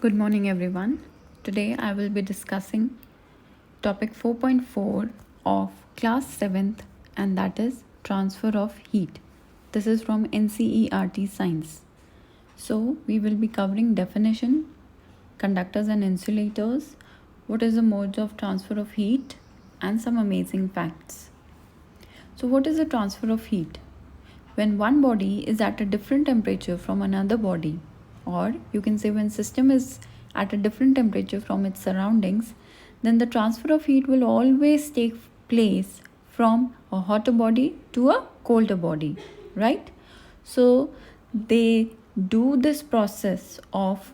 Good morning, everyone. Today I will be discussing topic 4.4 of class 7th, and that is transfer of heat. This is from NCERT Science. So, we will be covering definition, conductors and insulators, what is the modes of transfer of heat, and some amazing facts. So, what is the transfer of heat? When one body is at a different temperature from another body, or you can say when system is at a different temperature from its surroundings, then the transfer of heat will always take place from a hotter body to a colder body, right? So they do this process of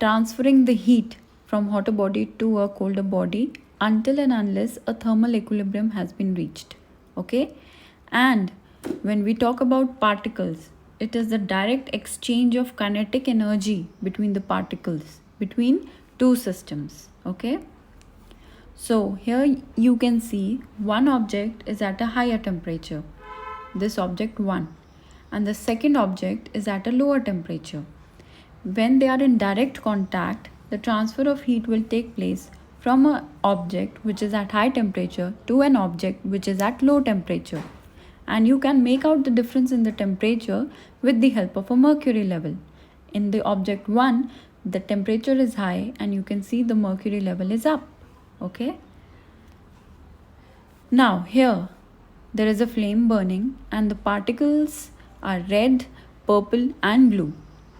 transferring the heat from hotter body to a colder body until and unless a thermal equilibrium has been reached. Okay, and when we talk about particles, it is the direct exchange of kinetic energy between the particles between two systems. Okay, so here you can see one object is at a higher temperature, this object 1, and the second object is at a lower temperature. When they are in direct contact, the transfer of heat will take place from an object which is at high temperature to an object which is at low temperature. And you can make out the difference in the temperature with the help of a mercury level. In the object 1, the temperature is high and you can see the mercury level is up. Okay? Now, here there is a flame burning and the particles are red, purple, and blue.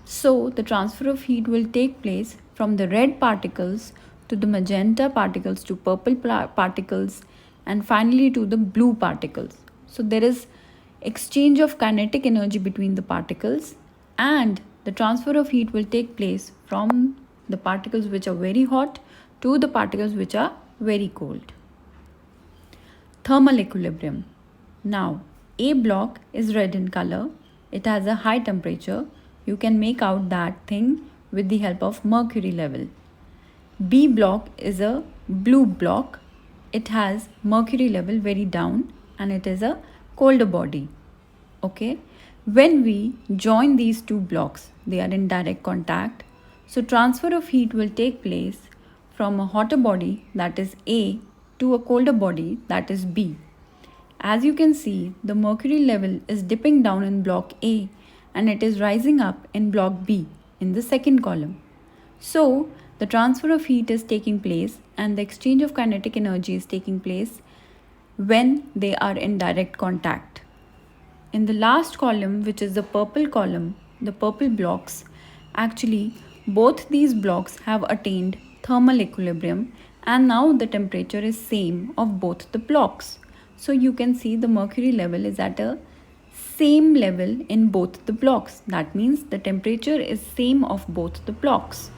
So, the transfer of heat will take place from the red particles to the magenta particles to purple particles and finally to the blue particles. So, there is exchange of kinetic energy between the particles, and the transfer of heat will take place from the particles which are very hot to the particles which are very cold. Thermal equilibrium. Now, A block is red in color. It has a high temperature. You can make out that thing with the help of mercury level. B block is a blue block. It has mercury level very down and it is a colder body. Okay. When we join these two blocks, they are in direct contact. So transfer of heat will take place from a hotter body, that is A, to a colder body, that is B. As you can see, the mercury level is dipping down in block A and it is rising up in block B in the second column. So, the transfer of heat is taking place and the exchange of kinetic energy is taking place when they are in direct contact. In the last column, which is the purple column, the purple blocks, actually both these blocks have attained thermal equilibrium and now the temperature is same of both the blocks. So you can see the mercury level is at a same level in both the blocks. That means the temperature is same of both the blocks.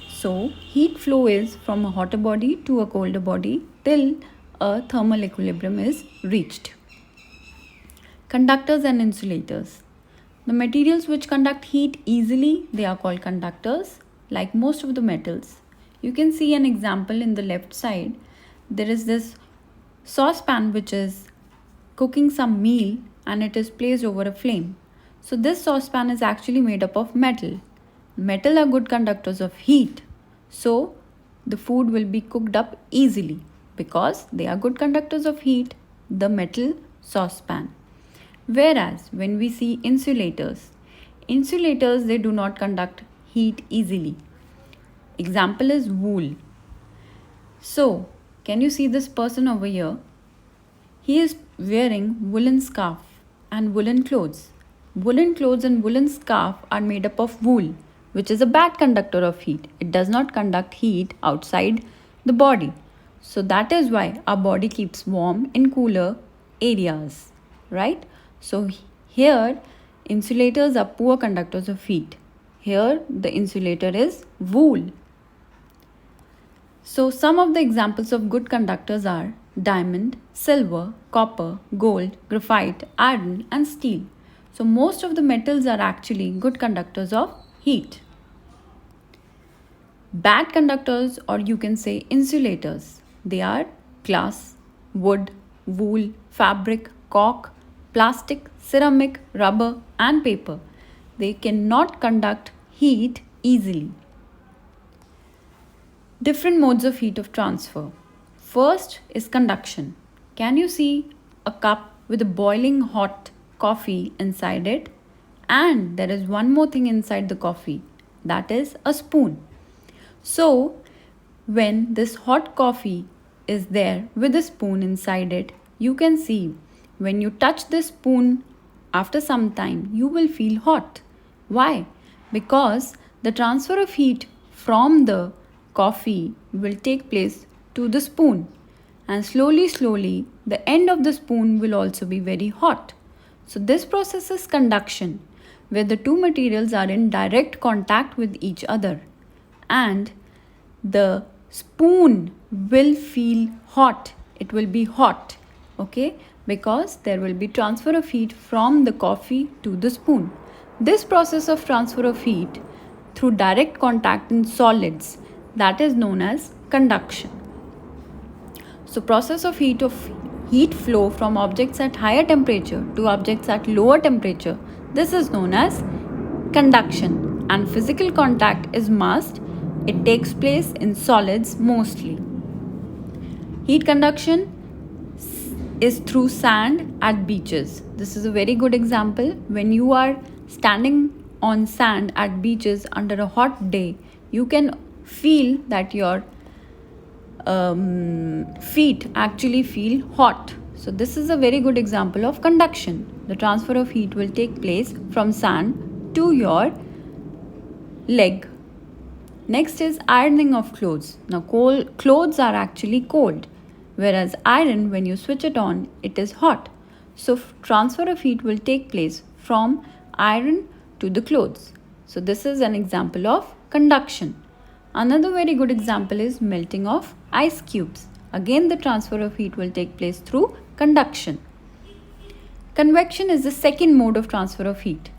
So heat flow is from a hotter body to a colder body till a thermal equilibrium is reached. Conductors and insulators. The materials which conduct heat easily, they are called conductors, like most of the metals. You can see an example in the left side. There is this saucepan which is cooking some meal and it is placed over a flame. So this saucepan is actually made up of metal. Metal are good conductors of heat. So the food will be cooked up easily because they are good conductors of heat, the metal saucepan. Whereas when we see insulators, they do not conduct heat easily. Example is wool. So, can you see this person over here? He is wearing woolen scarf and woolen clothes. Woolen clothes and woolen scarf are made up of wool, which is a bad conductor of heat. It does not conduct heat outside the body. So that is why our body keeps warm in cooler areas, right? So here insulators are poor conductors of heat. Here the insulator is wool. So some of the examples of good conductors are diamond, silver, copper, gold, graphite, iron and steel. So most of the metals are actually good conductors of heat. Bad conductors, or you can say insulators, they are glass, wood, wool, fabric, cork, plastic, ceramic, rubber and paper. They cannot conduct heat easily. Different modes of heat of transfer. First is conduction. Can you see a cup with a boiling hot coffee inside it? And there is one more thing inside the coffee, that is a spoon. So, when this hot coffee is there with a spoon inside it, you can see when you touch the spoon after some time, you will feel hot. Why? Because the transfer of heat from the coffee will take place to the spoon, and slowly the end of the spoon will also be very hot. So this process is conduction, where the two materials are in direct contact with each other, and the spoon will feel hot. It will be hot, okay, because there will be transfer of heat from the coffee to the spoon. This process of transfer of heat through direct contact in solids, that is known as conduction. So process of heat flow from objects at higher temperature to objects at lower temperature, this is known as conduction, and physical contact is must. It takes place in solids mostly. Heat conduction is through sand at beaches. This is a very good example. When you are standing on sand at beaches under a hot day, you can feel that your feet actually feel hot. So this is a very good example of conduction. The transfer of heat will take place from sand to your leg. Next is ironing of clothes. Now clothes are actually cold, whereas iron, when you switch it on, it is hot. So transfer of heat will take place from iron to the clothes. So this is an example of conduction. Another very good example is melting of ice cubes. Again, the transfer of heat will take place through conduction. Convection is the second mode of transfer of heat.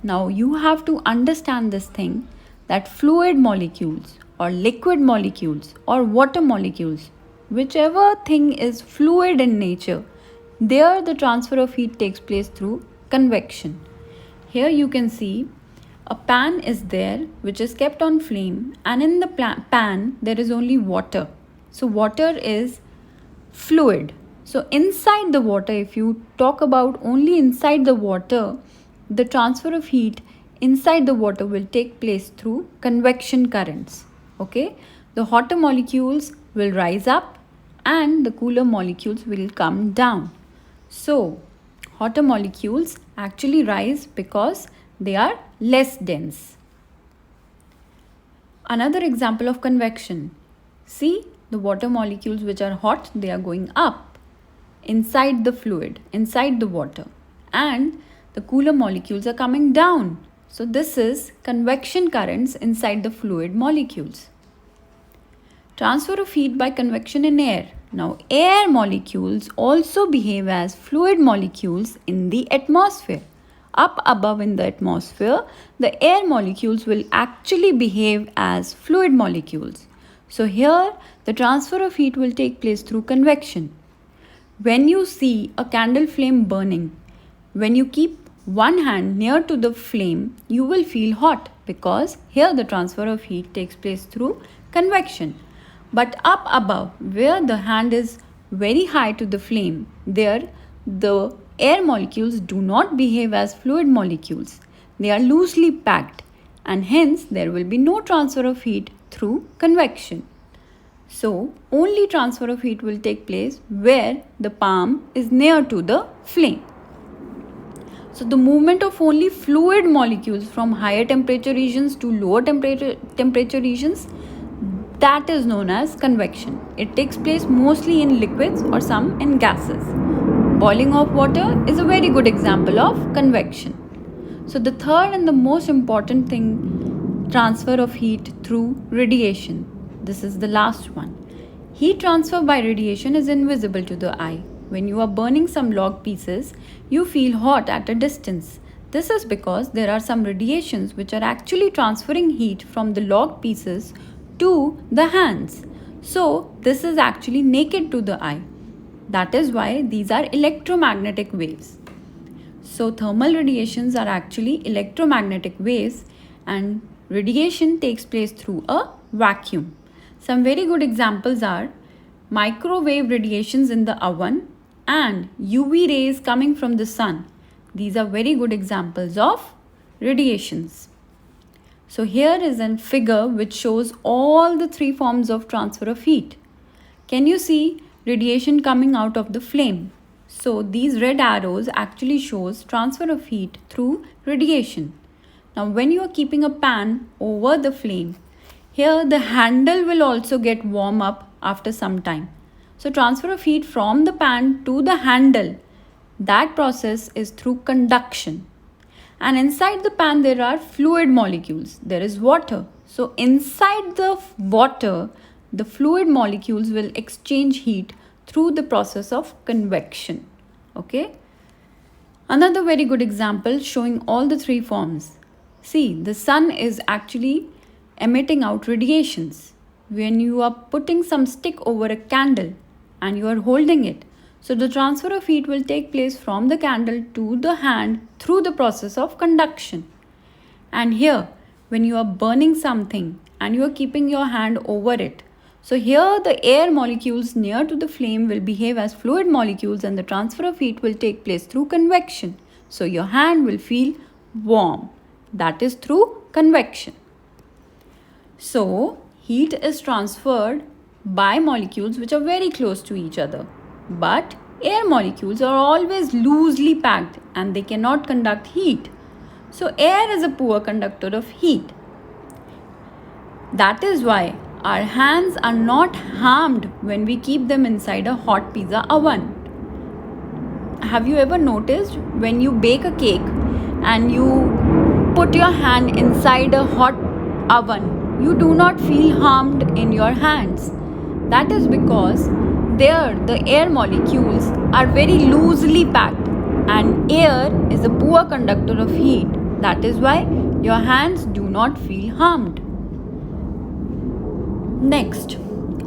Now you have to understand this thing, that fluid molecules or liquid molecules or water molecules, whichever thing is fluid in nature, there the transfer of heat takes place through convection. Here you can see a pan is there which is kept on flame, and in the pan there is only water. So water is fluid. So inside the water, if you talk about only inside the water, the transfer of heat inside the water will take place through convection currents. Okay, the hotter molecules will rise up and the cooler molecules will come down. So hotter molecules actually rise because they are less dense. Another example of convection. See, the water molecules which are hot, they are going up inside the fluid, inside the water, and the cooler molecules are coming down. So this is convection currents inside the fluid molecules. Transfer of heat by convection in air. Now air molecules also behave as fluid molecules in the atmosphere. Up above in the atmosphere, the air molecules will actually behave as fluid molecules. So here the transfer of heat will take place through convection. When you see a candle flame burning, when you keep one hand near to the flame, you will feel hot because here the transfer of heat takes place through convection. But up above, where the hand is very high to the flame, there the air molecules do not behave as fluid molecules. They are loosely packed, and hence there will be no transfer of heat through convection. So only transfer of heat will take place where the palm is near to the flame. So the movement of only fluid molecules from higher temperature regions to lower temperature regions, that is known as convection. It takes place mostly in liquids or some in gases. Boiling of water is a very good example of convection. So the third and the most important thing, transfer of heat through radiation. This is the last one. Heat transfer by radiation is invisible to the eye. When you are burning some log pieces, you feel hot at a distance. This is because there are some radiations which are actually transferring heat from the log pieces to the hands. So this is actually naked to the eye. That is why these are electromagnetic waves. So thermal radiations are actually electromagnetic waves, and radiation takes place through a vacuum. Some very good examples are microwave radiations in the oven and UV rays coming from the sun. These are very good examples of radiations. So here is a figure which shows all the three forms of transfer of heat. Can you see radiation coming out of the flame? So these red arrows actually shows transfer of heat through radiation. Now when you are keeping a pan over the flame, here the handle will also get warm up after some time. So transfer of heat from the pan to the handle, that process is through conduction. And inside the pan there are fluid molecules. There is water. So inside the water, the fluid molecules will exchange heat through the process of convection. Okay. Another very good example showing all the three forms. See, the sun is actually emitting out radiations. When you are putting some stick over a candle and you are holding it, so the transfer of heat will take place from the candle to the hand through the process of conduction. And here, when you are burning something and you are keeping your hand over it, so here the air molecules near to the flame will behave as fluid molecules and the transfer of heat will take place through convection. So your hand will feel warm. That is through convection. So heat is transferred by molecules which are very close to each other. But air molecules are always loosely packed and they cannot conduct heat. So air is a poor conductor of heat. That is why our hands are not harmed when we keep them inside a hot pizza oven. Have you ever noticed when you bake a cake and you put your hand inside a hot oven, you do not feel harmed in your hands? That is because there the air molecules are very loosely packed and air is a poor conductor of heat. That is why your hands do not feel harmed. Next,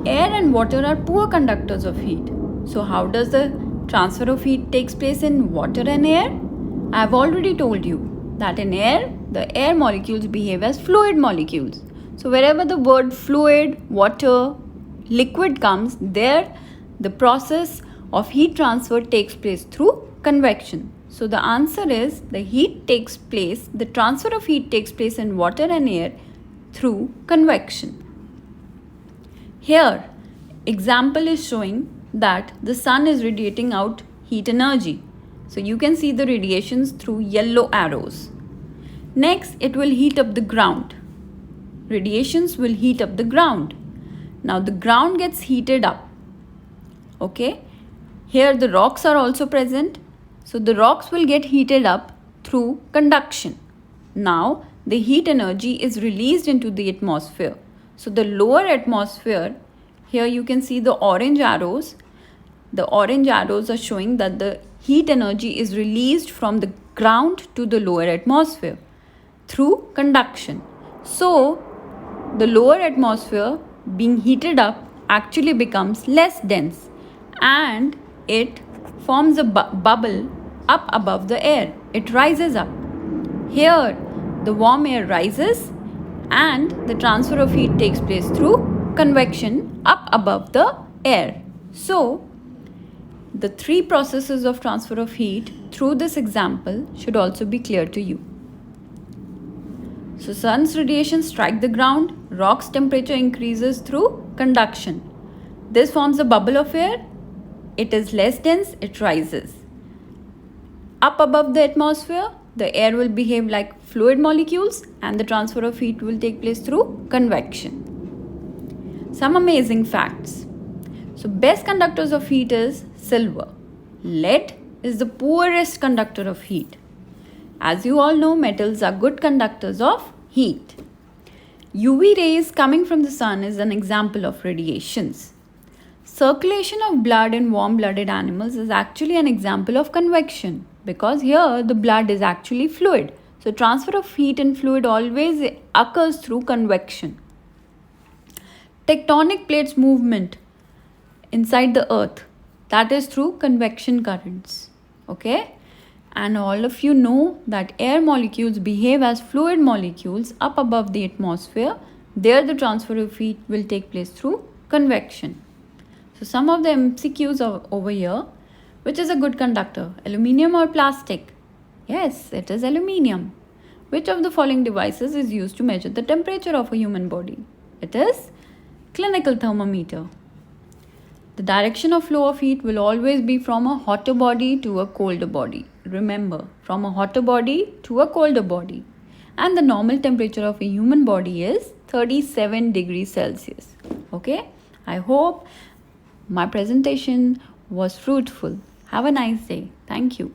air and water are poor conductors of heat. So how does the transfer of heat takes place in water and air? I have already told you that in air, the air molecules behave as fluid molecules. So wherever the word fluid, water, liquid comes, there the process of heat transfer takes place through convection. So the answer is the transfer of heat takes place in water and air through convection. Here, example is showing that the sun is radiating out heat energy. So you can see the radiations through yellow arrows. Next, it will heat up the ground. Radiations will heat up the ground. Now the ground gets heated up. Okay. Here the rocks are also present. So the rocks will get heated up through conduction. Now the heat energy is released into the atmosphere. So the lower atmosphere, here you can see the orange arrows. The orange arrows are showing that the heat energy is released from the ground to the lower atmosphere through conduction. So the lower atmosphere being heated up actually becomes less dense and it forms a bubble up above the air. It rises up. Here the warm air rises and the transfer of heat takes place through convection up above the air. So the three processes of transfer of heat through this example should also be clear to you. So sun's radiation strike the ground, rock's temperature increases through conduction. This forms a bubble of air. It is less dense, it rises. Up above the atmosphere, the air will behave like fluid molecules and the transfer of heat will take place through convection. Some amazing facts. So best conductors of heat is silver. Lead is the poorest conductor of heat. As you all know, metals are good conductors of heat. UV rays coming from the sun is an example of radiations. Circulation of blood in warm-blooded animals is actually an example of convection because here the blood is actually fluid. So transfer of heat in fluid always occurs through convection. Tectonic plates movement inside the earth, that is through convection currents. Okay? And all of you know that air molecules behave as fluid molecules up above the atmosphere. There the transfer of heat will take place through convection. So some of the MCQs are over here. Which is a good conductor, aluminium or plastic? Yes, it is aluminium. Which of the following devices is used to measure the temperature of a human body? It is clinical thermometer. The direction of flow of heat will always be from a hotter body to a colder body. Remember, from a hotter body to a colder body. And the normal temperature of a human body is 37 degrees Celsius. Okay, I hope my presentation was fruitful. Have a nice day. Thank you.